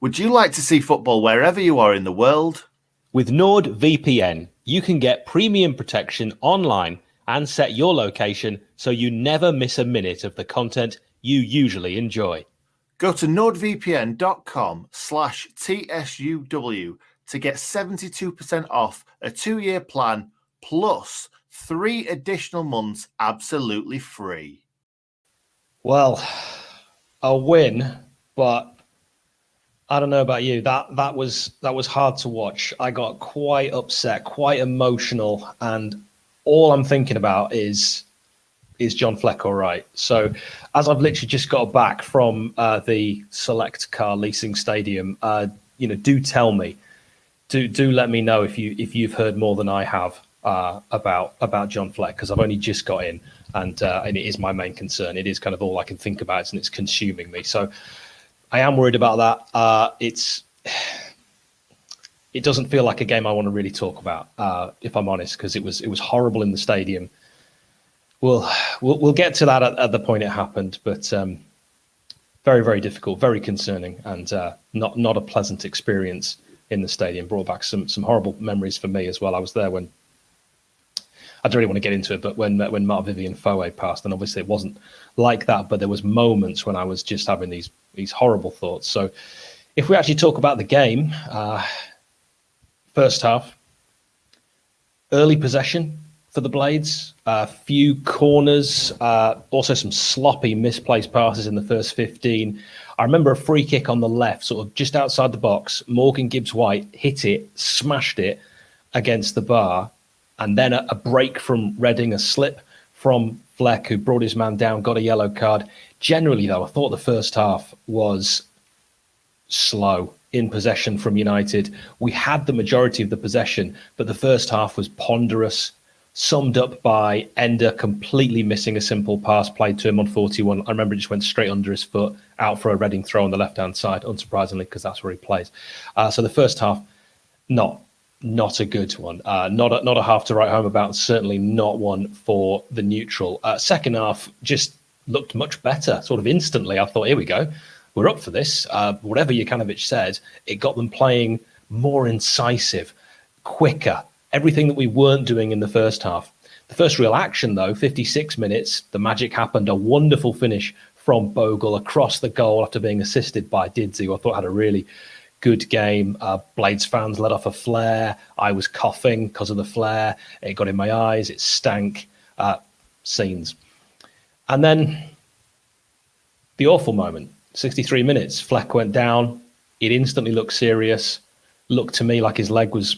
Would you like to see football wherever you are in the world? With NordVPN, you can get premium protection online and set your location so you never miss a minute of the content you usually enjoy. Go to nordvpn.com/TSUW to get 72% off a 2-year plan plus 3 additional months absolutely free. Well, a win, but I don't know about you. That was hard to watch. I got quite upset, quite emotional, and all I'm thinking about is John Fleck all right? So, as I've literally just got back from the select car leasing stadium, do tell me, do let me know if you've heard more than I have about John Fleck, because I've only just got in, and it is my main concern. It is kind of all I can think about, and it's consuming me. So I am worried about that. It doesn't feel like a game I want to really talk about, if I'm honest, because it was horrible in the stadium. We'll get to that at the point it happened, but very, very difficult, very concerning, and not a pleasant experience in the stadium. Brought back some horrible memories for me as well. I was there when, I don't really want to get into it, but when Mat-Vivian Foé passed, and obviously it wasn't like that, but there was moments when I was just having these horrible thoughts. So if we actually talk about the game, first half, early possession for the Blades, a few corners, also some sloppy misplaced passes in the first 15. I remember a free kick on the left, sort of just outside the box. Morgan Gibbs-White hit it, smashed it against the bar, and then a break from Reading, a slip from Fleck, who brought his man down, got a yellow card. Generally, though, I thought the first half was slow in possession from United. We had the majority of the possession, but the first half was ponderous, summed up by Ender completely missing a simple pass played to him on 41. I remember it just went straight under his foot, out for a Reading throw on the left-hand side, unsurprisingly, because that's where he plays. So the first half, not a good one. Not a half to write home about, certainly not one for the neutral. Second half just looked much better, sort of instantly. I thought, here we go, we're up for this. Whatever Jokanovic said, it got them playing more incisive, quicker, everything that we weren't doing in the first half. The first real action, though, 56 minutes, the magic happened. A wonderful finish from Bogle across the goal after being assisted by Didzi, who I thought had a really good game. Blades fans let off a flare. I was coughing because of the flare. It got in my eyes. It stank. Scenes. And then the awful moment, 63 minutes, Fleck went down. It instantly looked serious. Looked to me like his leg was,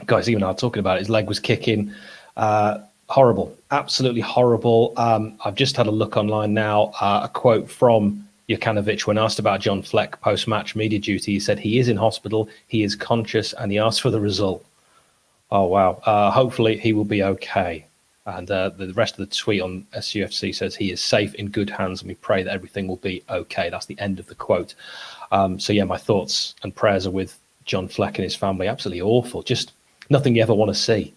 guys, even now talking about it, his leg was kicking. Horrible, absolutely horrible. I've just had a look online now. A quote from Jokanovic when asked about John Fleck post-match media duty. He said he is in hospital, he is conscious, and he asked for the result. Oh, wow. Hopefully he will be okay. And the rest of the tweet on SUFC says he is safe in good hands, and we pray that everything will be okay. That's the end of the quote. So, yeah, my thoughts and prayers are with John Fleck and his family. Absolutely awful. Just nothing you ever want to see.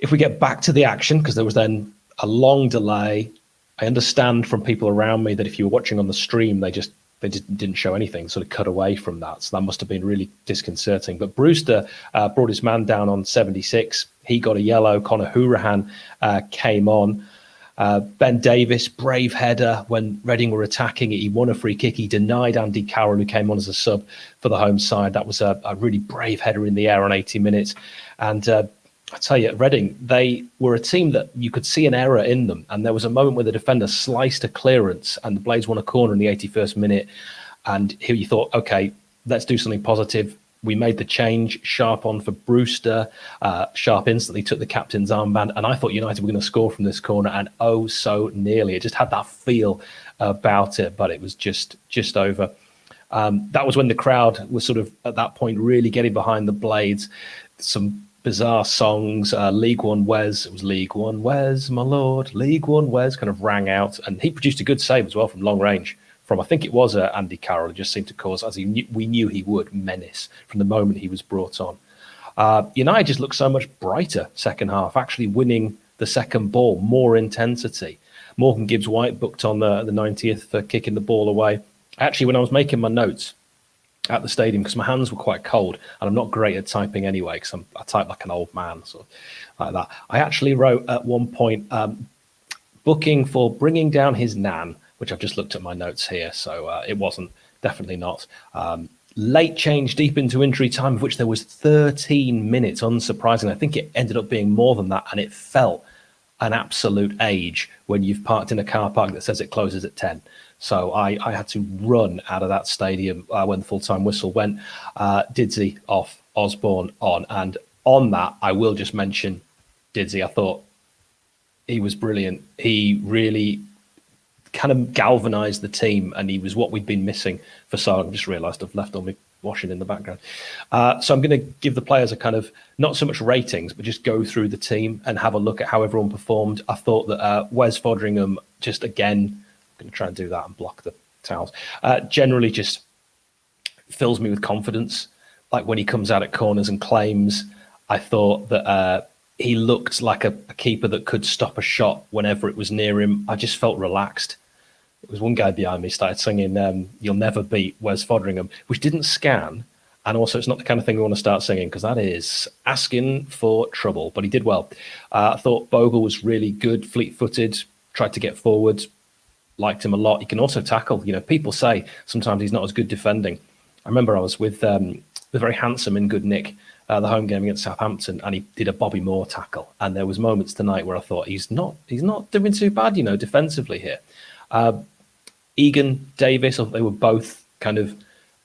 If we get back to the action, because there was then a long delay, I understand from people around me that if you were watching on the stream, they just didn't show anything, sort of cut away from that. So that must have been really disconcerting. But Brewster brought his man down on 76. He got a yellow. Conor Hourihane came on. Ben Davis, brave header when Reading were attacking it. He won a free kick. He denied Andy Carroll, who came on as a sub for the home side. That was a really brave header in the air on 80 minutes. And I tell you, Reading, they were a team that you could see an error in them. And there was a moment where the defender sliced a clearance and the Blades won a corner in the 81st minute. And here you thought, okay, let's do something positive. We made the change, Sharp on for Brewster. Sharp instantly took the captain's armband. And I thought United were going to score from this corner, and oh, so nearly. It just had that feel about it, but it was just over. That was when the crowd was sort of, at that point, really getting behind the Blades. Some bizarre songs, League One Wes, it was League One Wes, my lord, League One Wes, kind of rang out. And he produced a good save as well from long range. From, I think it was Andy Carroll, who just seemed to cause, as we knew he would, menace from the moment he was brought on. United just looked so much brighter second half, actually winning the second ball, more intensity. Morgan Gibbs-White booked on the 90th for kicking the ball away. Actually, when I was making my notes at the stadium, because my hands were quite cold, and I'm not great at typing anyway, because I type like an old man, sort of like that. I actually wrote at one point, booking for bringing down his nan, which I've just looked at my notes here, so it wasn't, definitely not. Late change deep into injury time, of which there was 13 minutes, unsurprisingly. I think it ended up being more than that, and it felt an absolute age when you've parked in a car park that says it closes at 10. So I had to run out of that stadium when the full-time whistle went. 𝐍𝐸 off, Osborne on. And on that, I will just mention 𝐍𝐸. I thought he was brilliant. He really kind of galvanized the team, and he was what we'd been missing for so long. I just realized I've left all my washing in the background. So I'm going to give the players a kind of, not so much ratings, but just go through the team and have a look at how everyone performed. I thought that 𝐍𝐸𝐍 just, again, I'm going to try and do that and block the towels. Generally just fills me with confidence. Like when he comes out at corners and claims, I thought that he looked like a keeper that could stop a shot whenever it was near him. I just felt relaxed. There was one guy behind me started singing "You'll Never Beat 𝐍𝐸𝐍𝐸," which didn't scan. And also it's not the kind of thing we want to start singing, because that is asking for trouble, but he did well. I thought Bogle was really good, fleet-footed, tried to get forward, liked him a lot. He can also tackle. You know, people say sometimes he's not as good defending. I remember I was with the very handsome and good Nick, the home game against Southampton, and he did a Bobby Moore tackle. And there was moments tonight where I thought he's not doing too bad, you know, defensively here. Egan, Davis, they were both kind of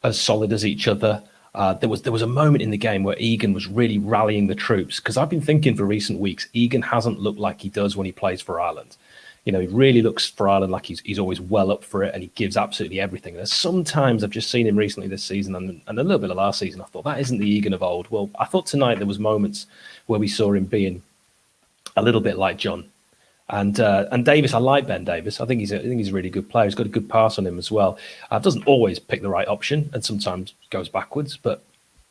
as solid as each other. There was a moment in the game where Egan was really rallying the troops, because I've been thinking for recent weeks, Egan hasn't looked like he does when he plays for Ireland. You know, he really looks for Ireland like he's always well up for it, and he gives absolutely everything. There's sometimes I've just seen him recently this season and a little bit of last season, I thought that isn't the Egan of old. Well, I thought tonight there was moments where we saw him being a little bit like John. And Davis, I like Ben Davis. I think he's a really good player. He's got a good pass on him as well. Doesn't always pick the right option and sometimes goes backwards, but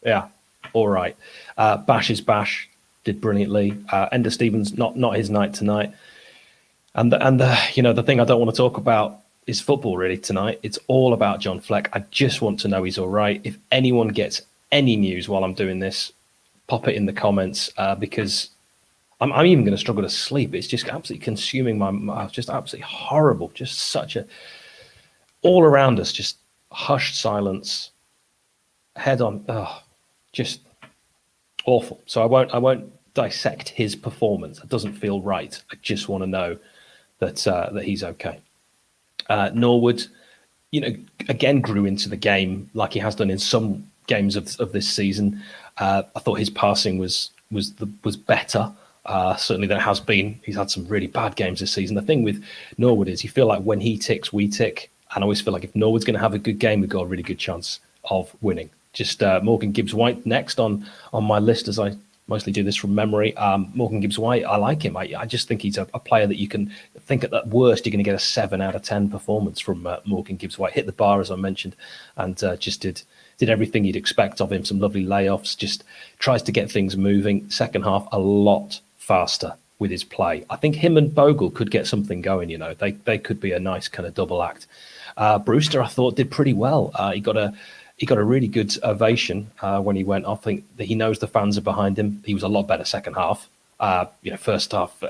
yeah, all right. Bash is Bash, did brilliantly. Enda Stevens, not his night tonight. And you know, the thing I don't want to talk about is football really tonight. It's all about John Fleck. I just want to know he's all right. If anyone gets any news while I'm doing this, pop it in the comments, because I'm even going to struggle to sleep. It's just absolutely consuming my just absolutely horrible. Just such a, all around us, just hushed silence, head on, just awful. So I won't dissect his performance. It doesn't feel right. I just want to know that he's okay. Norwood, you know, again grew into the game like he has done in some games of this season. I thought his passing was better. Certainly there has been. He's had some really bad games this season. The thing with Norwood is you feel like when he ticks, we tick. And I always feel like if Norwood's going to have a good game, we've got a really good chance of winning. Just Morgan Gibbs-White next on my list, as I mostly do this from memory. Morgan Gibbs-White, I like him. I just think he's a player that you can think at worst you're going to get a 7 out of 10 performance from Morgan Gibbs-White. Hit the bar, as I mentioned, and just did everything you'd expect of him. Some lovely layoffs, just tries to get things moving. Second half, a lot faster with his play. I think him and Bogle could get something going, you know. They could be a nice kind of double act. Brewster, I thought, did pretty well. He got a really good ovation when he went off. I think that he knows the fans are behind him. He was a lot better second half. First half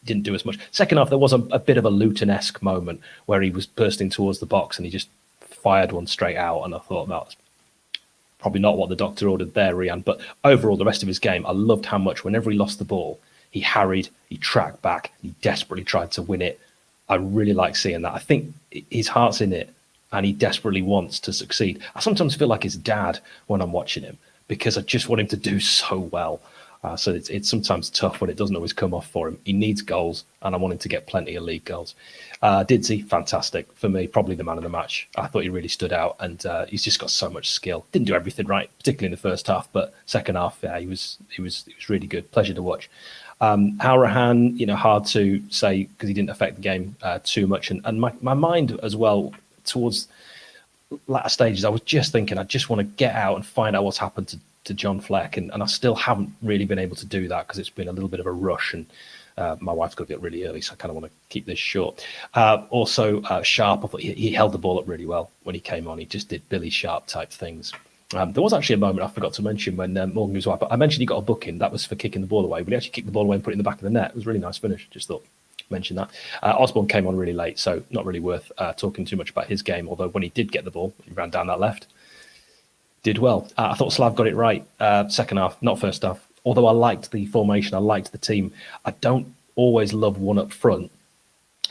didn't do as much. Second half, there was a bit of a Luton-esque moment where he was bursting towards the box and he just fired one straight out. And I thought that was probably not what the doctor ordered there, Rian. But overall, the rest of his game, I loved how much whenever he lost the ball, he harried, he tracked back, he desperately tried to win it. I really like seeing that. I think his heart's in it and he desperately wants to succeed. I sometimes feel like his dad when I'm watching him because I just want him to do so well. So it's sometimes tough when it doesn't always come off for him. He needs goals and I want him to get plenty of league goals. 𝐍𝐸, fantastic. For me, probably the man of the match. I thought he really stood out and he's just got so much skill. Didn't do everything right, particularly in the first half, but second half, yeah, he was really good. Pleasure to watch. Howrahan, hard to say because he didn't affect the game too much. And my mind as well towards latter stages, I was just thinking, I just want to get out and find out what's happened to John Fleck. And I still haven't really been able to do that because it's been a little bit of a rush and My wife's got to be up really early, so I kind of want to keep this short. Also, Sharp, I thought he held the ball up really well when he came on. He just did Billy Sharp type things. There was actually a moment I forgot to mention when Morgan was wiped. I mentioned he got a booking. That was for kicking the ball away, but he actually kicked the ball away and put it in the back of the net. It was a really nice finish. Just thought, mention that. Osborne came on really late, so not really worth talking too much about his game, although when he did get the ball, he ran down that left. Did well. I thought Slav got it right. Second half, not first half. Although I liked the formation, I liked the team. I don't always love one up front,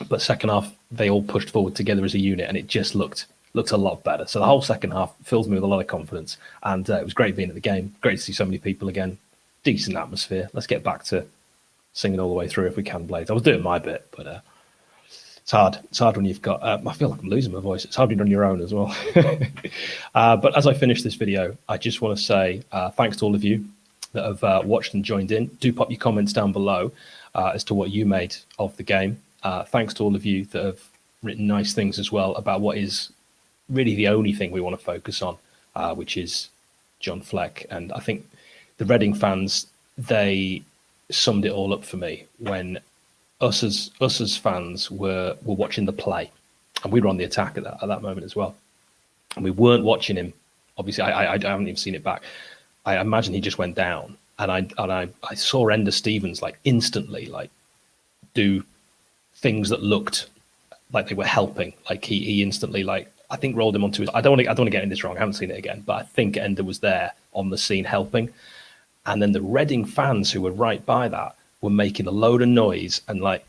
but second half, they all pushed forward together as a unit, and it just looked a lot better. So the whole second half fills me with a lot of confidence, and it was great being at the game. Great to see so many people again. Decent atmosphere. Let's get back to singing all the way through if we can, Blades. I was doing my bit, but it's hard. It's hard when you've got... I feel like I'm losing my voice. It's hard when you're on your own as well. But as I finish this video, I just want to say thanks to all of you that have watched and joined in. Do pop your comments down below as to what you made of the game. Thanks to all of you that have written nice things as well about what is really the only thing we want to focus on, which is John Fleck. And I think the Reading fans, they summed it all up for me when us as fans were watching the play, and we were on the attack at that moment as well. And we weren't watching him. Obviously, I haven't even seen it back. I imagine he just went down, and I saw Ender Stevens like instantly like do things that looked like they were helping. Like he instantly like I think rolled him onto his. I don't want to get in this wrong. I haven't seen it again, but I think Ender was there on the scene helping, and then the Reading fans who were right by that were making a load of noise and like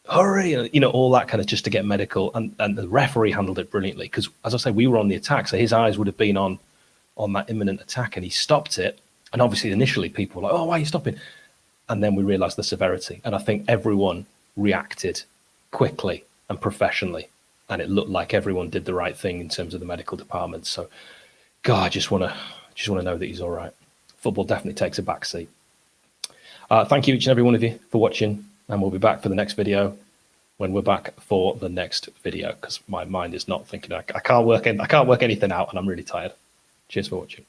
hurry, you know, all that kind of just to get medical, and the referee handled it brilliantly because, as I say, we were on the attack, so his eyes would have been on that imminent attack, and he stopped it. And obviously initially people were like, oh, why are you stopping? And then we realized the severity, and I think everyone reacted quickly and professionally, and it looked like everyone did the right thing in terms of the medical department. So God, I just want to know that he's all right. Football definitely takes a back seat. Thank you each and every one of you for watching, and we'll be back for the next video when we're back for the next video, because my mind is not thinking. I can't work anything out, and I'm really tired. Cheers for watching.